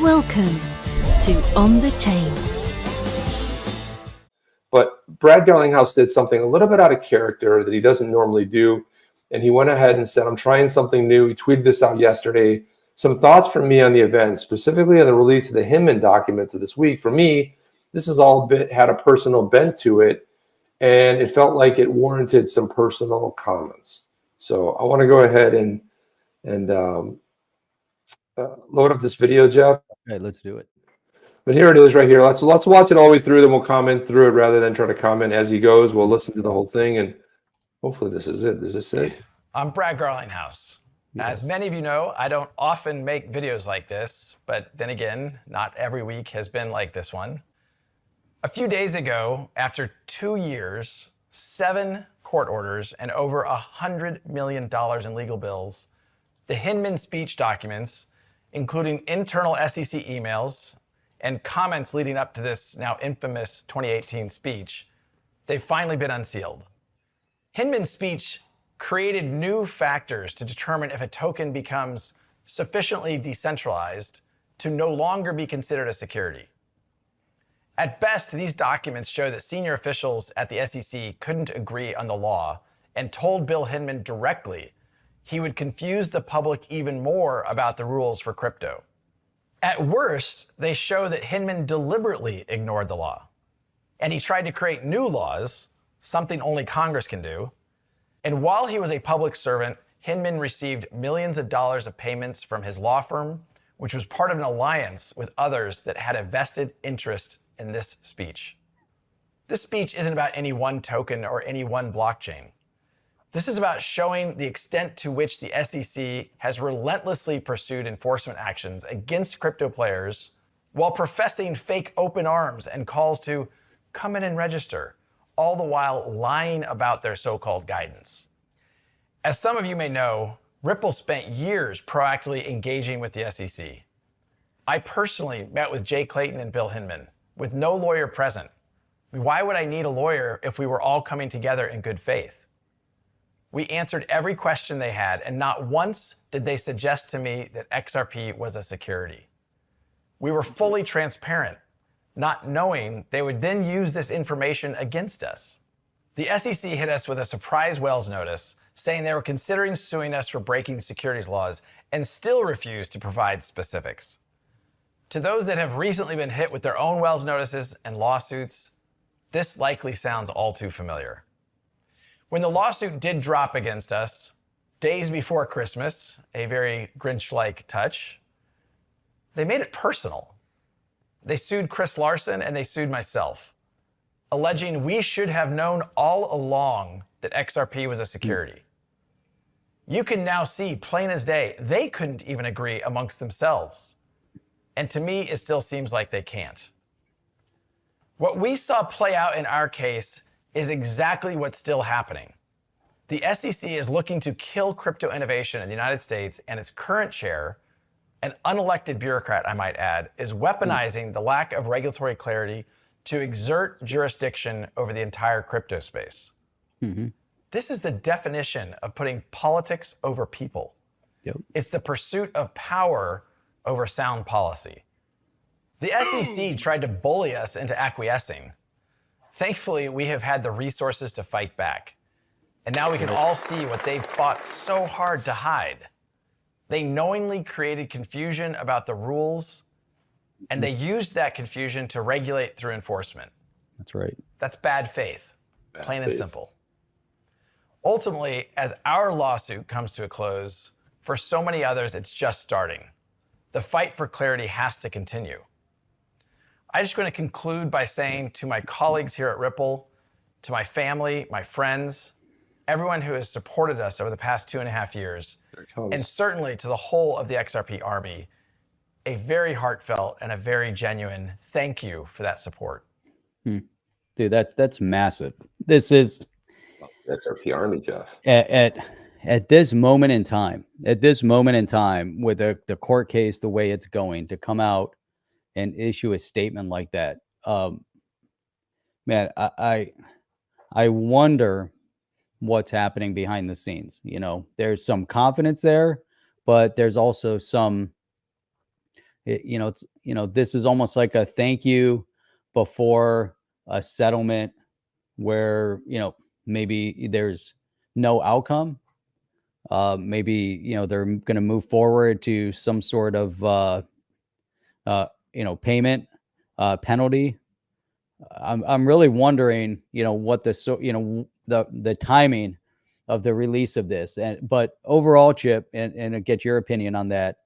Welcome to On the Chain. But Brad Garlinghouse did something a little bit out of character that he doesn't normally do. And he went ahead and said, I'm trying something new. He tweeted this out yesterday. Some thoughts from me on the event, specifically on the release of the Hinman documents of this week. For me, this has all had a personal bent to it, and it felt like it warranted some personal comments. So I want to go ahead and load up this video, Jeff. Okay, let's do it. But here it is right here. Let's watch it all the way through, then we'll comment through it rather than try to comment as he goes. We'll listen to the whole thing, and hopefully this is it. Is this it? I'm Brad Garlinghouse. Yes. As many of you know, I don't often make videos like this, but then again, not every week has been like this one. A few days ago, after 2 years, 7 court orders, and over $100 million in legal bills, the Hinman speech documents, including internal SEC emails and comments leading up to this now infamous 2018 speech, they've finally been unsealed. Hinman's speech created new factors to determine if a token becomes sufficiently decentralized to no longer be considered a security. At best, these documents show that senior officials at the SEC couldn't agree on the law and told Bill Hinman directly he would confuse the public even more about the rules for crypto. At worst, they show that Hinman deliberately ignored the law, and he tried to create new laws, something only Congress can do. And while he was a public servant, Hinman received millions of dollars of payments from his law firm, which was part of an alliance with others that had a vested interest in this speech. This speech isn't about any one token or any one blockchain. This is about showing the extent to which the SEC has relentlessly pursued enforcement actions against crypto players while professing fake open arms and calls to come in and register, all the while lying about their so-called guidance. As some of you may know, Ripple spent years proactively engaging with the SEC. I personally met with Jay Clayton and Bill Hinman, with no lawyer present. Why would I need a lawyer if we were all coming together in good faith? We answered every question they had, and not once did they suggest to me that XRP was a security. We were fully transparent, not knowing they would then use this information against us. The SEC hit us with a surprise Wells notice saying they were considering suing us for breaking securities laws and still refused to provide specifics. To those that have recently been hit with their own Wells notices and lawsuits, this likely sounds all too familiar. When the lawsuit did drop against us, days before Christmas, a very Grinch-like touch, they made it personal. They sued Chris Larson and they sued myself, alleging we should have known all along that XRP was a security. You can now see plain as day, they couldn't even agree amongst themselves. And to me, it still seems like they can't. What we saw play out in our case is exactly what's still happening. The SEC is looking to kill crypto innovation in the United States, and its current chair, an unelected bureaucrat, I might add, is weaponizing the lack of regulatory clarity to exert jurisdiction over the entire crypto space. Mm-hmm. This is the definition of putting politics over people. Yep. It's the pursuit of power over sound policy. The SEC tried to bully us into acquiescing. Thankfully, we have had the resources to fight back. And now we can all see what they've fought so hard to hide. They knowingly created confusion about the rules, and they used that confusion to regulate through enforcement. That's right. That's bad faith, plain and simple. Ultimately, as our lawsuit comes to a close, for so many others, it's just starting. The fight for clarity has to continue. I just want to conclude by saying to my colleagues here at Ripple, to my family, my friends, everyone who has supported us over the past 2.5 years, and certainly to the whole of the XRP army, a very heartfelt and a very genuine thank you for that support. Dude, that's massive. This is XRP army, Jeff. At this moment in time, with the court case the way it's going, to come out and issue a statement like that, man, I wonder what's happening behind the scenes. You know, there's some confidence there, but there's also some it's, this is almost like a thank you before a settlement where, maybe there's no outcome. Maybe, they're going to move forward to some sort of, payment, penalty. I'm really wondering, what the timing of the release of this. But overall, Chip, and I get your opinion on that.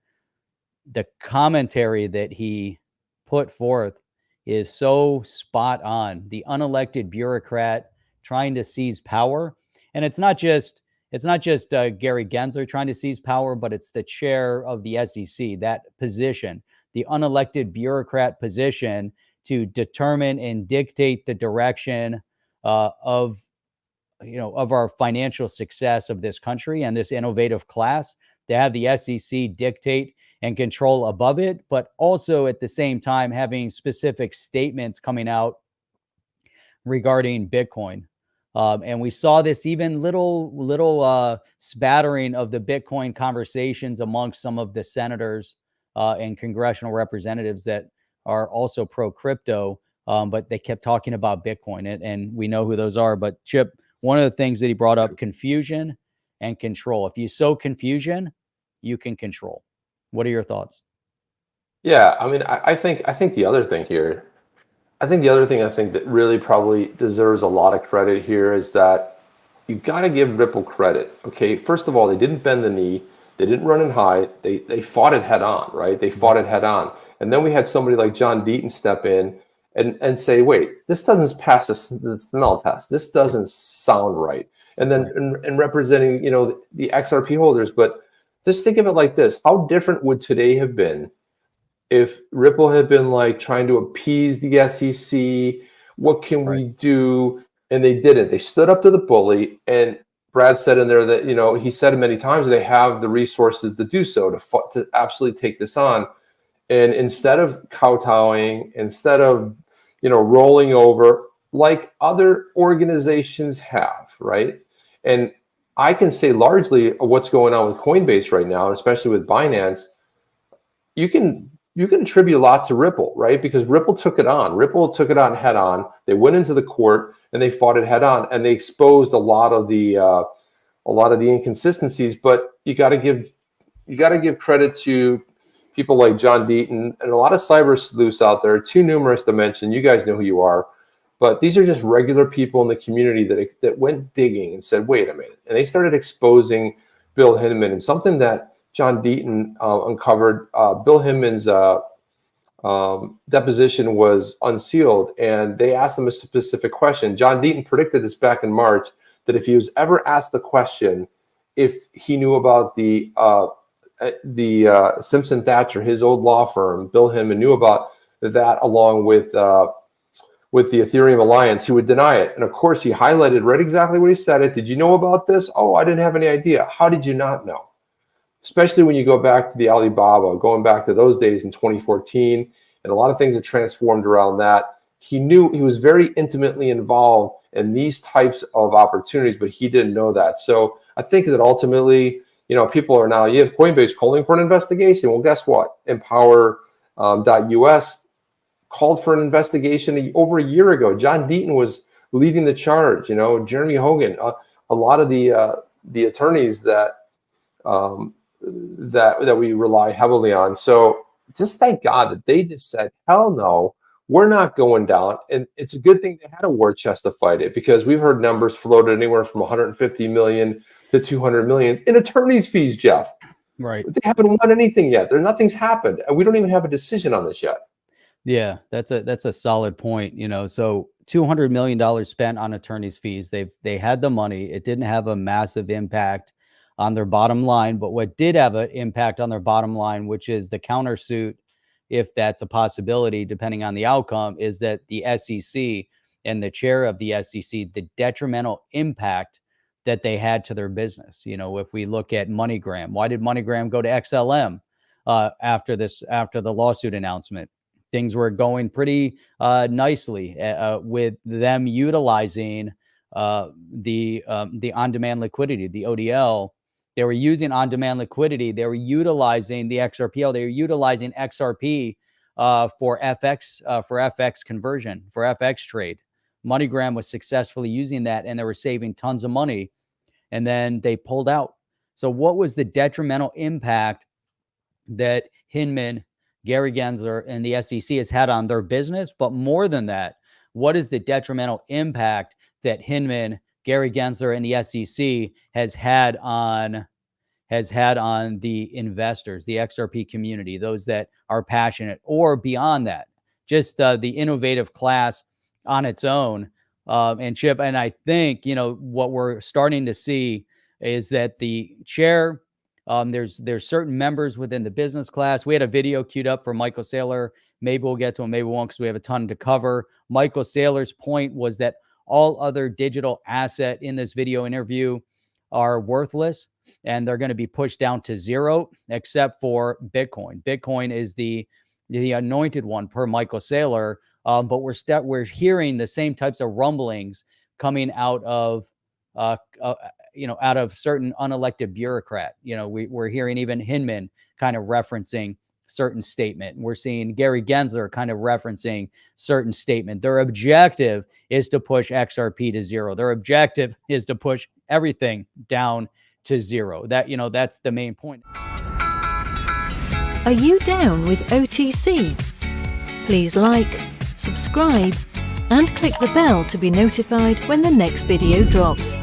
The commentary that he put forth is so spot on. The unelected bureaucrat trying to seize power, and it's not just Gary Gensler trying to seize power, but it's the chair of the SEC, that position, the unelected bureaucrat position, to determine and dictate the direction of our financial success of this country and this innovative class. To have the SEC dictate and control above it, but also at the same time having specific statements coming out regarding Bitcoin. And we saw this even little spattering of the Bitcoin conversations amongst some of the senators and congressional representatives that are also pro crypto, but they kept talking about Bitcoin, and we know who those are. But Chip, one of the things that he brought up, confusion and control. If you sow confusion, you can control. What are your thoughts? Yeah, I mean, I think the other thing here, I think that really probably deserves a lot of credit here is that you got to give Ripple credit. Okay, first of all, they didn't bend the knee, they didn't run and hide, they fought it head on, right? They fought it head on, and then we had somebody like John Deaton step in and say, wait, this doesn't pass the smell test. This doesn't sound right. And then and representing the XRP holders, but just think of it like this: how different would today have been if Ripple had been like trying to appease the SEC? What can we do? And they didn't. They stood up to the bully. And Brad said in there that, he said it many times, they have the resources to do so, to absolutely take this on. And instead of kowtowing, instead of, rolling over like other organizations have, right? And I can say largely what's going on with Coinbase right now, especially with Binance, you can attribute a lot to Ripple, right? Because Ripple took it on. Ripple took it on head on. They went into the court and they fought it head on, and they exposed a lot of the inconsistencies. But you got to give credit to people like John Deaton and a lot of cyber sleuths out there, too numerous to mention. You guys know who you are. But these are just regular people in the community that went digging and said, wait a minute. And they started exposing Bill Hinman, and something that John Deaton uncovered. Bill Hinman's deposition was unsealed, and they asked him a specific question. John Deaton predicted this back in March, that if he was ever asked the question if he knew about the Simpson Thacher, his old law firm, Bill Hinman knew about that, along with the Ethereum Alliance, he would deny it. And of course, he highlighted right exactly what he said. Did you know about this? Oh, I didn't have any idea. How did you not know? Especially when you go back to the Alibaba, going back to those days in 2014, and a lot of things have transformed around that. He knew, he was very intimately involved in these types of opportunities, but he didn't know that. So I think that ultimately, people are now, you have Coinbase calling for an investigation. Well, guess what? Empower.us called for an investigation over a year ago. John Deaton was leading the charge. Jeremy Hogan, a lot of the attorneys that we rely heavily on. So just thank God that they just said, hell no, we're not going down. And it's a good thing they had a war chest to fight it, because we've heard numbers floated anywhere from 150 million to 200 million in attorney's fees, Jeff. Right. They haven't won anything yet. Nothing's happened. And we don't even have a decision on this yet. Yeah, that's a solid point. So $200 million spent on attorney's fees. They had the money. It didn't have a massive impact on their bottom line, but what did have an impact on their bottom line, which is the countersuit, if that's a possibility, depending on the outcome, is that the SEC and the chair of the SEC, the detrimental impact that they had to their business. If we look at MoneyGram, why did MoneyGram go to XLM after the lawsuit announcement? Things were going pretty nicely with them utilizing the on-demand liquidity, the ODL, They were using on-demand liquidity. They were utilizing the XRPL. They were utilizing XRP for FX conversion, for FX trade. MoneyGram was successfully using that, and they were saving tons of money. And then they pulled out. So what was the detrimental impact that Hinman, Gary Gensler, and the SEC has had on their business? But more than that, what is the detrimental impact that Hinman, Gary Gensler, and the SEC has had on the investors, the XRP community, those that are passionate, or beyond that, just the innovative class on its own? And Chip, and I think, what we're starting to see is that the chair, there's certain members within the business class. We had a video queued up for Michael Saylor. Maybe we'll get to him, maybe we won't, because we have a ton to cover. Michael Saylor's point was that all other digital asset in this video interview are worthless, and they're going to be pushed down to zero, except for Bitcoin. Bitcoin is the anointed one, per Michael Saylor. But we're hearing the same types of rumblings coming out of certain unelected bureaucrat. We're hearing even Hinman kind of referencing certain statement. We're seeing Gary Gensler kind of referencing certain statement. Their objective is to push XRP to zero. Their objective is to push everything down to zero. That's the main point. Are you down with OTC? Please like, subscribe, and click the bell to be notified when the next video drops.